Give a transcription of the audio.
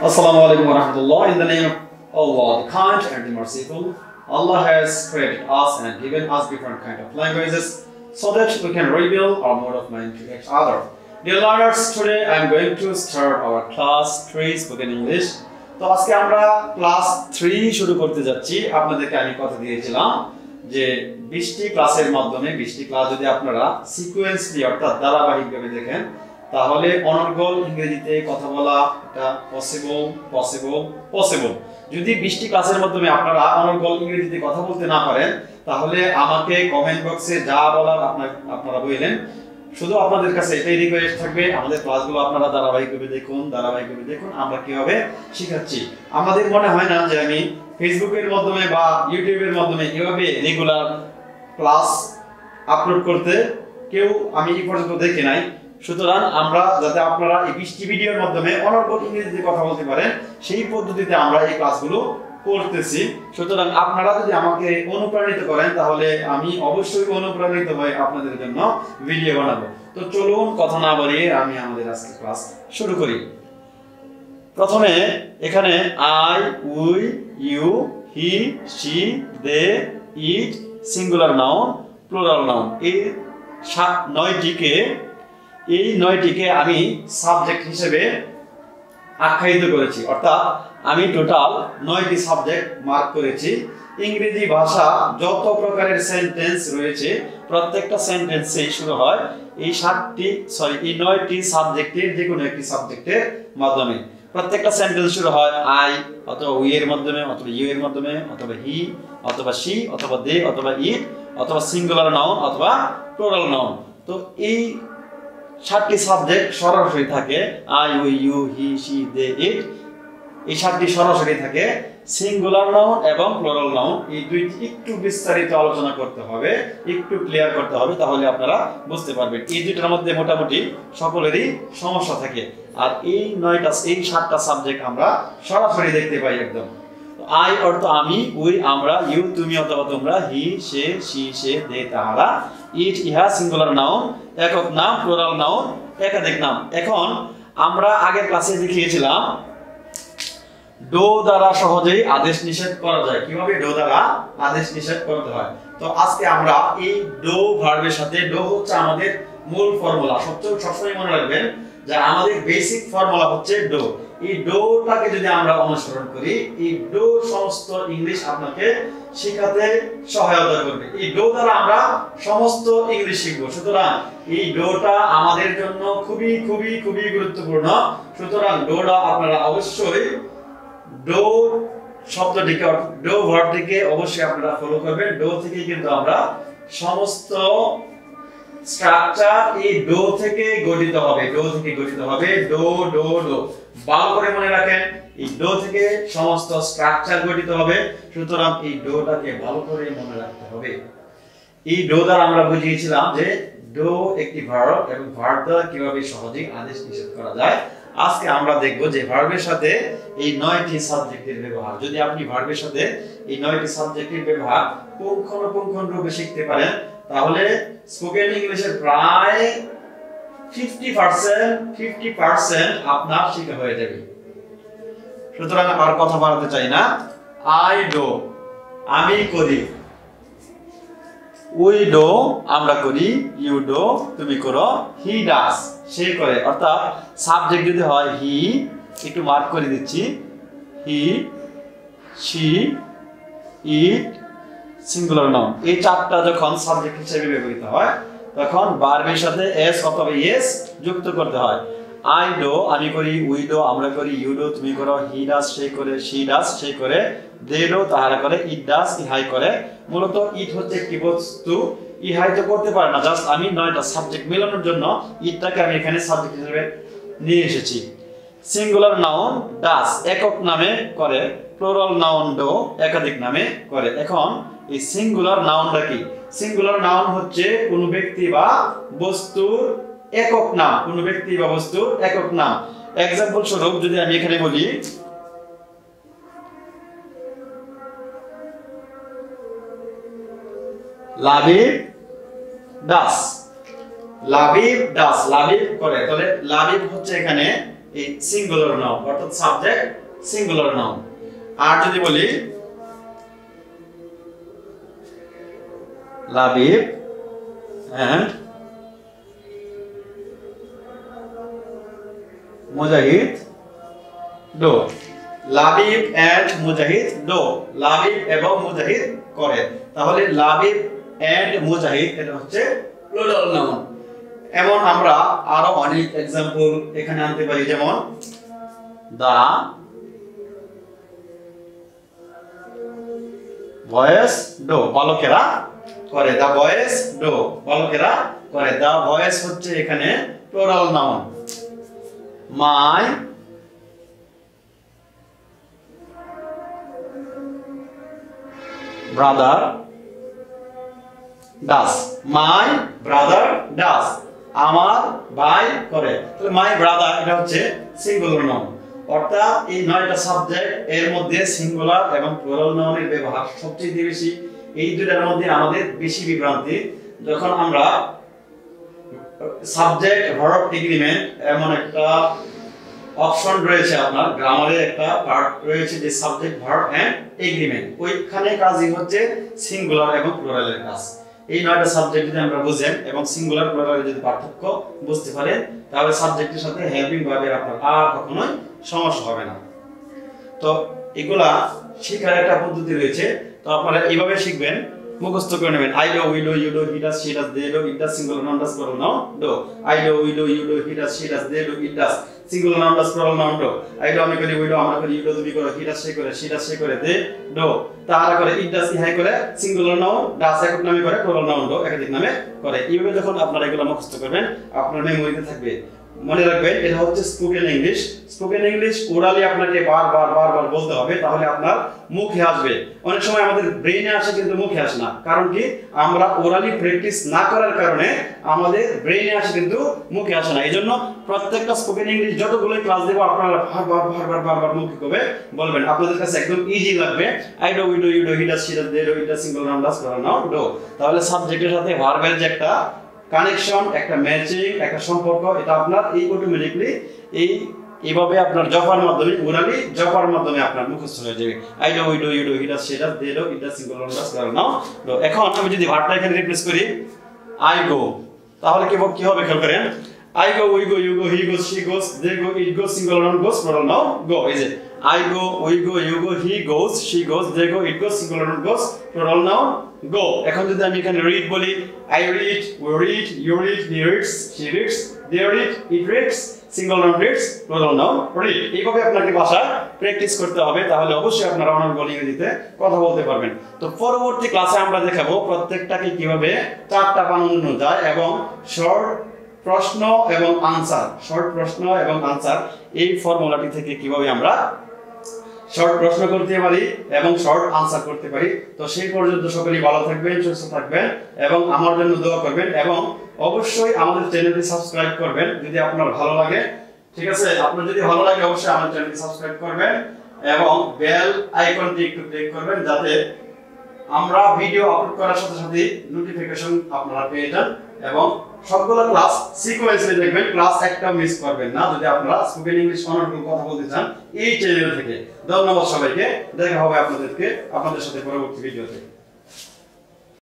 Assalamu alaikum wa rahmatullah. In the name of Allah, the kind and the merciful, Allah has created us and given us different kind of languages so that we can reveal our mode of mind to each other. Dear learners, today I am going to start our class 3 spoken English. তো আজকে আমরা class 3 শুরু করতে যাচ্ছি। আপনাদেরকে আমি কথা দিয়েছিলাম যে 20টি ক্লাসের মাধ্যমে 20টি ক্লাস যদি আপনারা সিকোয়েন্সলি অর্থাৎ ধারাবাহিকভাবে দেখেন তাহলে অনর্গল ইংরেজিতে কথা বলা এটা পসিবল। যদি 20টি ক্লাসের মাধ্যমে আপনারা অনর্গল ইংরেজিতে কথা বলতে না পারেন তাহলে আমাকে কমেন্ট বক্সে যা বলার আপনারা বললেন। শুধু আপনাদের কাছে এটাই রিকোয়েস্ট থাকবে, আমাদের ক্লাসগুলো আপনারা ধারাবাহিকভাবে দেখুন আমরা কিভাবে শেখাচ্ছি। আমাদের মনে হয় না যে আমি ফেসবুকের মাধ্যমে বা ইউটিউবের মাধ্যমে এভাবে রেগুলার ক্লাস আপলোড করতে কেউ আমি এই পর্যন্ত দেখি নাই। সুতরাং আমরা যাতে আপনারা এই 20টি ভিডিওর মাধ্যমে অনর্গল ইংরেজিতে কথা বলতে পারেন সেই পদ্ধতিতে আমরা এই ক্লাসগুলো করতেছি। সুতরাং আপনারা যদি আমাকে অনুপ্রাণিত করেন তাহলে আমি অবশ্যই অনুপ্রাণিত হয়ে আপনাদের জন্য ভিডিও বানাবো। তো চলুন কথা না বাড়িয়ে আমি আমাদের আজকে ক্লাস শুরু করি। প্রথমে এখানে I, we, you, he, she, they, it, singular noun, plural noun এই 9টিকে আমি সাবজেক্ট হিসেবে আখ্যায়িত করেছি, অর্থাৎ আমি টোটাল 9টি সাবজেক্ট মার্ক করেছি। ইংরেজি ভাষা যত প্রকারের সেন্টেন্স রয়েছে প্রত্যেকটা সেন্টেন্সেই শুরু হয় এই 9টি সাবজেক্টের যে কোনো একটি সাবজেক্টের মাধ্যমে। প্রত্যেকটা সেন্টেন্স শুরু হয় আই অথবা উই এর মাধ্যমে অথবা ইউ এর মাধ্যমে অথবা হি অথবা শি অথবা দে অথবা ইট অথবা সিঙ্গুলার নাউন অথবা প্লুরাল নাউন। তো এই 7টি সাবজেক্ট সরাসরি থাকে I, we, you, he, she, they, it. এই 7টি সরাসরি থাকে। সিঙ্গুলার নাউন এবং প্লুরাল নাউন এই দুইটি একটু বিস্তারিত আলোচনা করতে হবে, একটু ক্লিয়ার করতে হবে, তাহলে আপনারা বুঝতে পারবেন। এই দুইটার মধ্যে মোটামুটি সকলেরই সমস্যা থাকে। আর এই 7টা সাবজেক্ট আমরা সরাসরি দেখতে পাই একদম। আই অর্থ আমি, উই আমরা, ইউ তুমি অথবা তোমরা, হি সে, শি সে, দে তাহারা, ইট ইহা সিঙ্গুলার নাউন একক নাম, প্লুরাল নাউন একাধিক নাম। এখন আমরা আগের ক্লাসে দেখিয়েছিলাম ডো দ্বারা সহজেই আদেশ নিষেধ করা যায়, কিভাবে ডো দ্বারা আদেশ নিষেধ করতে হয়। তো আজকে আমরা এই ডো ভার্বের সাথে, ডো হচ্ছে আমাদের মূল ফর্মুলা, সবসময় মনে রাখবেন যে আমাদের বেসিক ফর্মুলা হচ্ছে ডো। এই ডোটাকে যদি আমরা অনুসরণ করি এই ডো সমস্ত ইংলিশ আপনাকে শেখাতে সহায়তা করবে। এই ডো দ্বারা আমরা সমস্ত ইংলিশ শিখবো। সুতরাং এই ডোটা আমাদের জন্য খুবই খুবই খুবই গুরুত্বপূর্ণ। সুতরাং ডোটা আপনারা অবশ্যই ডো শব্দটিকে, ডো ভার্বটিকে অবশ্যই আপনারা ফলো করবেন। ডো থেকে কিন্তু আমরা সমস্ত স্ট্রাকচার এই ডো থেকে গঠিত হবে। ডো ভালো করে মনে রাখেন, এই ডো থেকে সমস্ত স্ট্রাকচার গঠিত হবে। সুতরাং এই ডোটাকে ভালো করে মনে রাখতে হবে। এই ডো দ্বারা আমরা বুঝিয়েছিলাম যে ডো একটি ভার্ব এবং ভার্ব দ্বারা কিভাবে সহজেই আদেশ নিষেধ করা যায়। আজকে আমরা দেখব যে ভার্বের সাথে এই 9টি সাবজেক্টের ব্যবহার। যদি আপনি ভার্বের সাথে এই 9টি সাবজেক্টের ব্যবহার পুঙ্খানুপুঙ্খরূপে শিখতে পারেন তাহলে স্পোকেন ইংলিশের প্রায় 50% আপনার শেখা হয়ে যাবে। সুতরাং আর কথা বাড়াতে চাই না। আই ডো আমি করি, উই ডো আমরা করি, ইউ ডো তুমি করো, হি ডাস সে করে। অর্থাৎ সাবজেক্ট যদি হয় হি, একটু মার্ক করে দিচ্ছি, he she it singular noun এই 4টা যখন সাবজেক্ট হিসেবে ব্যবহৃত হয় তখন ভার্বের সাথে এস অথবা এস যুক্ত করতে হয়। আই ডো আমি করি, উই ডো আমরা করি, ইউ ডো তুমি করো, হি ডাস সে করে, শি ডাস সে করে, দে ডো তাহারা করে, ইট ডাস ইহাই করে। মূলত ইট হচ্ছে একটি বস্তু, ইহাই তো করতে পারে না। জাস্ট আমি 9টা সাবজেক্ট মেলানোর জন্য ইটটাকে আমি এখানে সাবজেক্ট হিসেবে নিয়ে এসেছি। সিঙ্গুলার নাউন ডাস একক নামে করে, প্লুরাল নাউন ডো একাধিক নামে করে। এখন এই সিঙ্গুলার নাউনটা কি? সিঙ্গুলার নাউন হচ্ছে কোনো ব্যক্তি বা বস্তুর একক নাম, কোনো ব্যক্তি বা বস্তুর একক নাম। এক্সাম্পল স্বরূপ যদি আমি এখানে বলি লাবিব ডাস, লাবিব করে, তাহলে লাবিব হচ্ছে এখানে এই সিঙ্গুলার নাউন অর্থাৎ সাবজেক্ট সিঙ্গুলার নাউন। আর যদি বলি Labib and Mujahid do, Labib and Mujahid do, Labib এবং মুজাহিদ করে। তাহলে লাবিব এন্ড মুজাহিদ এটা হচ্ছে প্লুরাল নাউন। এমন আমরা আরো অনেক एग्जांपल এখানে আনতে পারি, যেমন দা বয়েস ডো, বালকেরা করে, দা বয়েস ডো, বালকেরা করে। দা বয়েস হচ্ছে এখানে plural noun. My brother does, my brother does, আমার ভাই করে। তাহলে মাই ব্রাদার এটা হচ্ছে সিঙ্গুলার নাউন। অর্থাৎ এই 9টা সাবজেক্ট এর মধ্যে সিঙ্গুলার এবং প্লুরাল নাউনের ব্যবহার সবচেয়ে বেশি। এই দুটার মধ্যে আমাদের বেশি বিভ্রান্তি। যখন আমরা সাবজেক্ট ভার্ব এগ্রিমেন্ট এমন একটা অপশন রয়েছে, আপনার গ্রামারে একটা পার্ট রয়েছে যে সাবজেক্ট ভার্ব এন্ড এগ্রিমেন্ট, ওইখানে কাজই হচ্ছে সিঙ্গুলার এবং প্লুরালের কাজ। এই 9টা সাবজেক্ট যদি আমরা বুঝেন এবং সিঙ্গুলার প্লুরালের যদি পার্থক্য বুঝতে পারেন, তাহলে সাবজেক্টের সাথে হেল্পিং ভার্বের আপনার আর কখনোই সমস্যা হবে না। তো এগুলা শেখার একটা পদ্ধতি রয়েছে। তো আপনারা এইভাবে শিখবেন, মুখস্থ করে নেবেন। I do, we do, you do, he does, she does, they do, it does, singular noun does, plural noun do. I do, we do, you do, he does, she does, they do, it does, singular noun does, plural noun do. I do আমি করি, we do আমরা করি, you do তুমি করো, he does সে করে, she does সে করে, they do তারা করে, ইট ডাজ ইহাই করে, সিঙ্গুলার নাউন ডাজ একক নামে করে, প্লুরাল নাউন ডো একাধিক নামে করে। এইভাবে যখন আপনারা এগুলো মুখস্থ করবেন, আপনার মেমোরিতে থাকবে। মনে রাখবেন এটা হচ্ছে spoken English. Spoken English orally আপনাকে বারবার বলতে হবে, তাহলে আপনার মুখে আসবে। অনেক সময় আমাদের ব্রেইনে আসে কিন্তু মুখে আসে না, কারণ কি আমরা ওরালি প্র্যাকটিস না করার কারণে আমাদের ব্রেইনে আসে কিন্তু মুখে আসে না। এইজন্য প্রত্যেকটা স্পোকেন ইংলিশ যতগুলো ক্লাস দেব আপনারা বারবার মুখে বলবেন। আপনাদের কাছে একদম ইজি লাগবে। I do, we do, you do, he does, she does, they do, it does, singular noun does, plural noun do. তাহলে সাবজেক্টের সাথে ভার্বের যে একটা কানেকশন, একটা ম্যাচিং, একটা সম্পর্ক, এটা আপনার এই অটোমেটিক্যালি এইভাবে আপনার জপার মাধ্যমে, ওরালি জপার মাধ্যমে আপনার মুখস্থ হয়ে যাবে। I do, we do, you do, he does, she does, they do, it does, singular noun does, plural noun do. এখন আমি যদি ভার্বটা এখানে রিপ্লেস করি আই গো, তাহলে কি হবে খেয়াল করেন। I go, we go, you go, he goes, she goes, they go, it goes, singular noun goes, plural noun go. Is it? I go, we go, you go, he goes, she goes, they go, it goes, singular noun goes, plural noun go. এখন যদি আমি এখানে read বলি, I read, we read, you read, he reads, she reads, they read, it reads, singular noun reads, plural noun read. এইভাবে আপনাকে ভাষা practice করতে হবে, তাহলে অবশ্যই আপনারা অনর্গল ইংরেজিতে কথা বলতে পারবেন। তো পরবর্তী ক্লাসে আমরা দেখাবো প্রত্যেকটাকে কিভাবে 4টা বানানো যায় এবং শর্ট প্রশ্ন এবং আনসার, শর্ট প্রশ্ন এবং আনসার এই ফর্মুলাটি থেকে কিভাবে আমরা শর্ট প্রশ্ন করতে পারি এবং শর্ট আনসার করতে পারি। তো সেই পর্যন্ত সকলেই ভালো থাকবেন, সুস্থ থাকবেন এবং আমার জন্য দোয়া করবেন এবং অবশ্যই আমাদের চ্যানেলটি সাবস্ক্রাইব করবেন যদি আপনার ভালো লাগে। ঠিক আছে, আপনার যদি ভালো লাগে অবশ্যই আমাদের চ্যানেলটি সাবস্ক্রাইব করবেন এবং বেল আইকনটি একটু ক্লিক করবেন, যাতে আমরা ভিডিও আপলোড করার সাথে সাথে নোটিফিকেশন আপনারা পেয়ে যান এবং সবগুলো ক্লাস সিকোয়েন্সে দেখবেন, ক্লাস একটা মিস করবেন না যদি আপনারা স্পোকেন ইংলিশ অনর্গল কথা বলতে চান এই চ্যানেল থেকে। ধন্যবাদ সবাইকে, দেখা হবে আপনাদের সাথে পরবর্তী ভিডিওতে।